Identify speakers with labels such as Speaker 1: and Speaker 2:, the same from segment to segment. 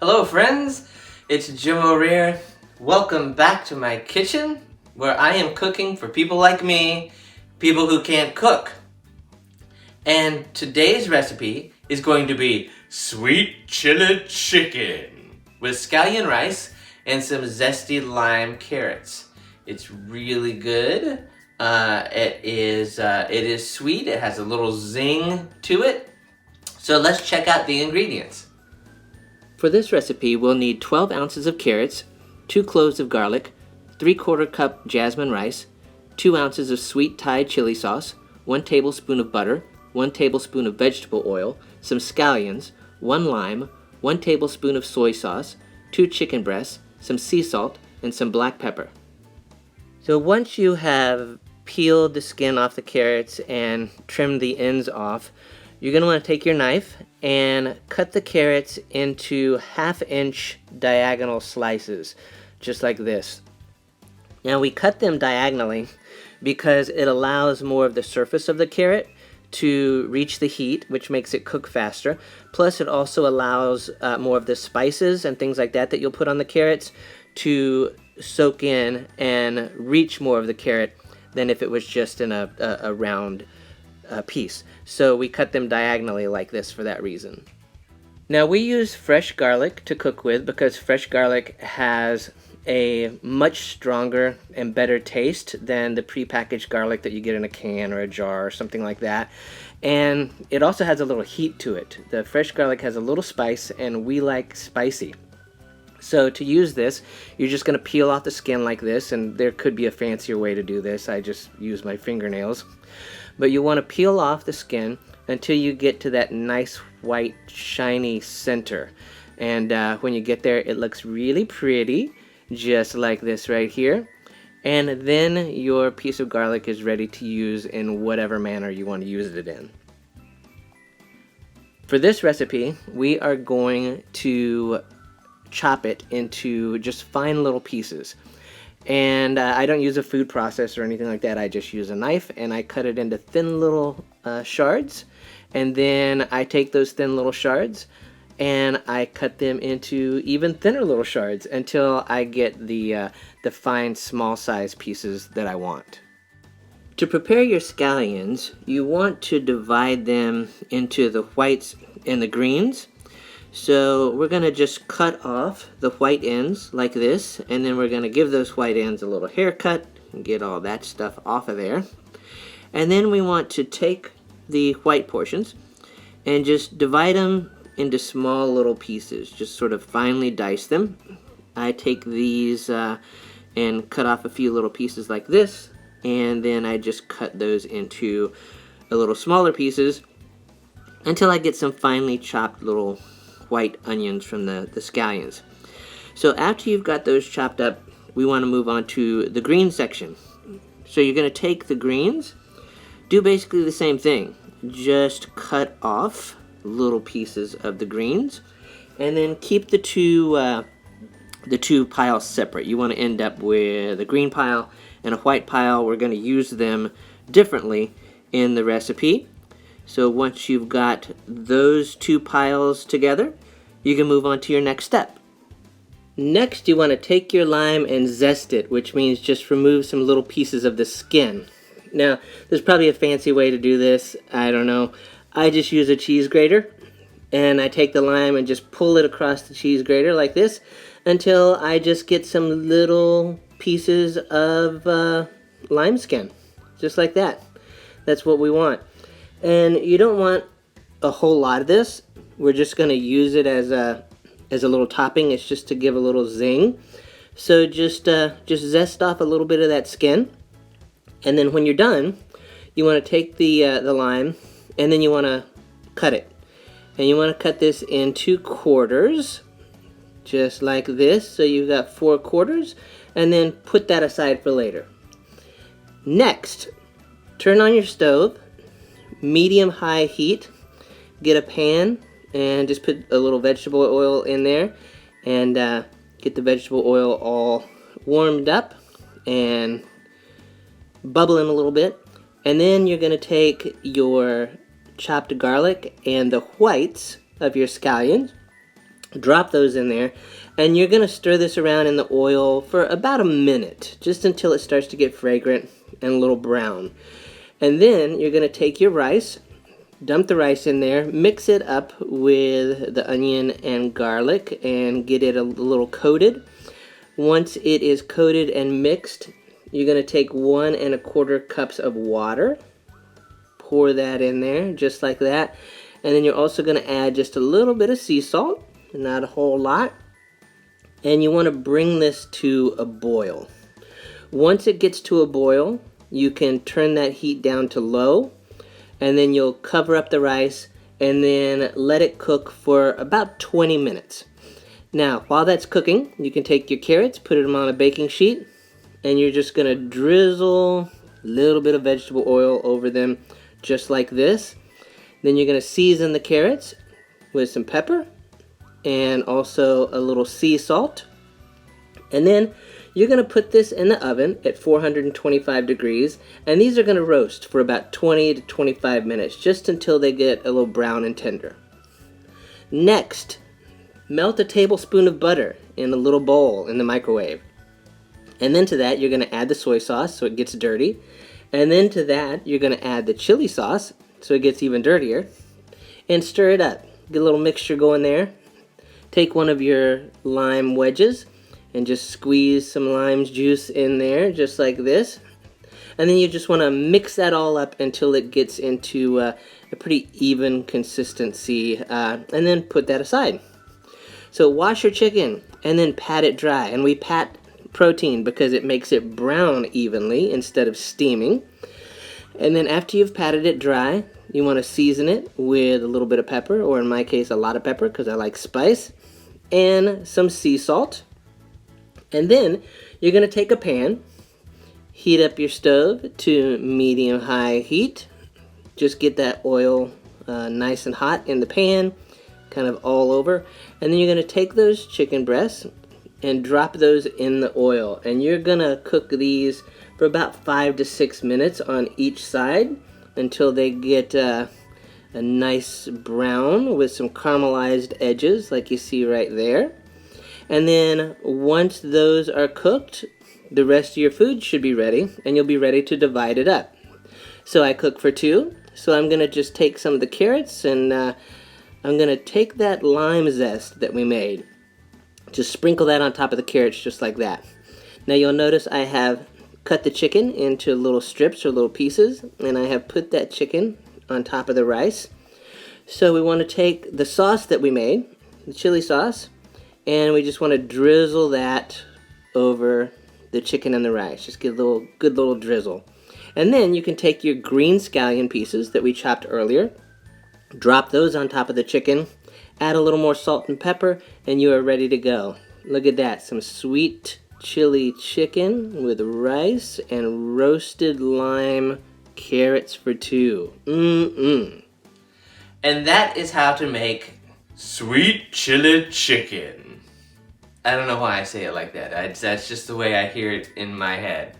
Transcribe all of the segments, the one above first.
Speaker 1: Hello friends, it's Jim O'Rear. Welcome back to my kitchen where I am cooking for people like me, people who can't cook. And today's recipe is going to be sweet chili chicken with scallion rice and some zesty lime carrots. It's really good. It is sweet. It has a little zing to it. So let's check out the ingredients. For this recipe, we'll need 12 ounces of carrots, 2 cloves of garlic, 3/4 cup jasmine rice, 2 ounces of sweet Thai chili sauce, 1 tablespoon of butter, 1 tablespoon of vegetable oil, some scallions, 1 lime, 1 tablespoon of soy sauce, 2 chicken breasts, some sea salt, and some black pepper. So once you have peeled the skin off the carrots and trimmed the ends off, you're going to want to take your knife and cut the carrots into 1/2-inch diagonal slices, just like this. Now we cut them diagonally because it allows more of the surface of the carrot to reach the heat, which makes it cook faster. Plus it also allows more of the spices and things like that you'll put on the carrots to soak in and reach more of the carrot than if it was just in a round piece. So we cut them diagonally like this for that reason. Now we use fresh garlic to cook with because fresh garlic has a much stronger and better taste than the prepackaged garlic that you get in a can or a jar or something like that. And it also has a little heat to it. The fresh garlic has a little spice, and we like spicy. So to use this, you're just going to peel off the skin like this, and there could be a fancier way to do this. I just use my fingernails. But you want to peel off the skin until you get to that nice white shiny center. And when you get there, it looks really pretty, just like this right here. And then your piece of garlic is ready to use in whatever manner you want to use it in. For this recipe, we are going to chop it into just fine little pieces. And I don't use a food processor or anything like that. I just use a knife and I cut it into thin little shards. And then I take those thin little shards and I cut them into even thinner little shards until I get the fine small size pieces that I want. To prepare your scallions, you want to divide them into the whites and the greens. So we're going to just cut off the white ends like this, and then we're going to give those white ends a little haircut and get all that stuff off of there. And then we want to take the white portions and just divide them into small little pieces, just sort of finely dice them. I take these and cut off a few little pieces like this, and then I just cut those into a little smaller pieces until I get some finely chopped little white onions from the scallions. So after you've got those chopped up, we want to move on to the green section. So you're going to take the greens, do basically the same thing, just cut off little pieces of the greens, and then keep the two piles separate. You want to end up with a green pile and a white pile. We're going to use them differently in the recipe. So once you've got those two piles together, you can move on to your next step. Next, you want to take your lime and zest it, which means just remove some little pieces of the skin. Now, there's probably a fancy way to do this. I don't know. I just use a cheese grater, and I take the lime and just pull it across the cheese grater like this until I just get some little pieces of lime skin, just like that. That's what we want. And you don't want a whole lot of this. We're just going to use it as a little topping. It's just to give a little zing. So just zest off a little bit of that skin. And then when you're done, you want to take the lime and then you want to cut it. And you want to cut this in 2 quarters, just like this. So you've got 4 quarters, and then put that aside for later. Next, turn on your stove. Medium-high heat, get a pan and just put a little vegetable oil in there and get the vegetable oil all warmed up and bubbling a little bit. And then you're going to take your chopped garlic and the whites of your scallions Drop those in there, and you're going to stir this around in the oil for about a minute, just until it starts to get fragrant and a little brown. And then you're going to take your rice, dump the rice in there, mix it up with the onion and garlic, and get it a little coated. Once it is coated and mixed, you're going to take 1 1/4 cups of water, pour that in there just like that, and then you're also going to add just a little bit of sea salt, not a whole lot, and you want to bring this to a boil. Once it gets to a boil, you can turn that heat down to low, and then you'll cover up the rice and then let it cook for about 20 minutes. Now, while that's cooking, you can take your carrots, put them on a baking sheet, and you're just going to drizzle a little bit of vegetable oil over them just like this. Then you're going to season the carrots with some pepper and also a little sea salt. And then you're going to put this in the oven at 425 degrees, and these are going to roast for about 20 to 25 minutes, just until they get a little brown and tender. Next, melt a tablespoon of butter in a little bowl in the microwave. And then to that, you're going to add the soy sauce so it gets dirty. And then to that, you're going to add the chili sauce so it gets even dirtier. And stir it up. Get a little mixture going there. Take one of your lime wedges and just squeeze some lime juice in there, just like this. And then you just want to mix that all up until it gets into a pretty even consistency, and then put that aside. So wash your chicken and then pat it dry. And we pat protein because it makes it brown evenly instead of steaming. And then after you've patted it dry, you want to season it with a little bit of pepper, or in my case a lot of pepper because I like spice, and some sea salt. And then you're going to take a pan, heat up your stove to medium-high heat. Just get that oil nice and hot in the pan, kind of all over. And then you're going to take those chicken breasts and drop those in the oil. And you're going to cook these for about 5 to 6 minutes on each side until they get a nice brown with some caramelized edges like you see right there. And then once those are cooked, the rest of your food should be ready, and you'll be ready to divide it up. So I cook for 2, so I'm going to just take some of the carrots, and I'm going to take that lime zest that we made. Just sprinkle that on top of the carrots just like that. Now you'll notice I have cut the chicken into little strips or little pieces, and I have put that chicken on top of the rice. So we want to take the sauce that we made, the chili sauce, and we just want to drizzle that over the chicken and the rice. Just get a little good little drizzle. And then you can take your green scallion pieces that we chopped earlier, drop those on top of the chicken, add a little more salt and pepper, and you are ready to go. Look at that, some sweet chili chicken with rice and roasted lime carrots for 2. And that is how to make sweet chili chicken. I don't know why I say it like that. That's just the way I hear it in my head.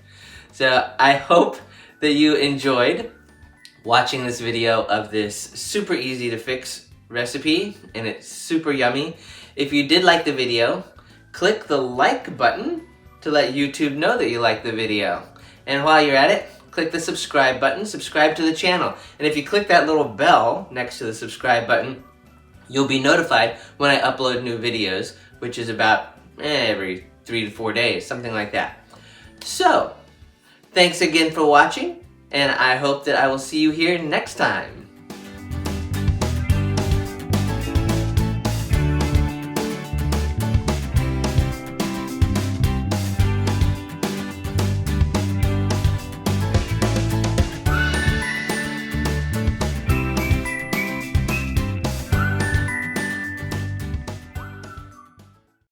Speaker 1: So I hope that you enjoyed watching this video of this super easy to fix recipe, and it's super yummy. If you did like the video, click the like button to let YouTube know that you like the video. And while you're at it, click the subscribe button, subscribe to the channel. And if you click that little bell next to the subscribe button, you'll be notified when I upload new videos, which is about every 3 to 4 days, something like that. So, thanks again for watching, and I hope that I will see you here next time.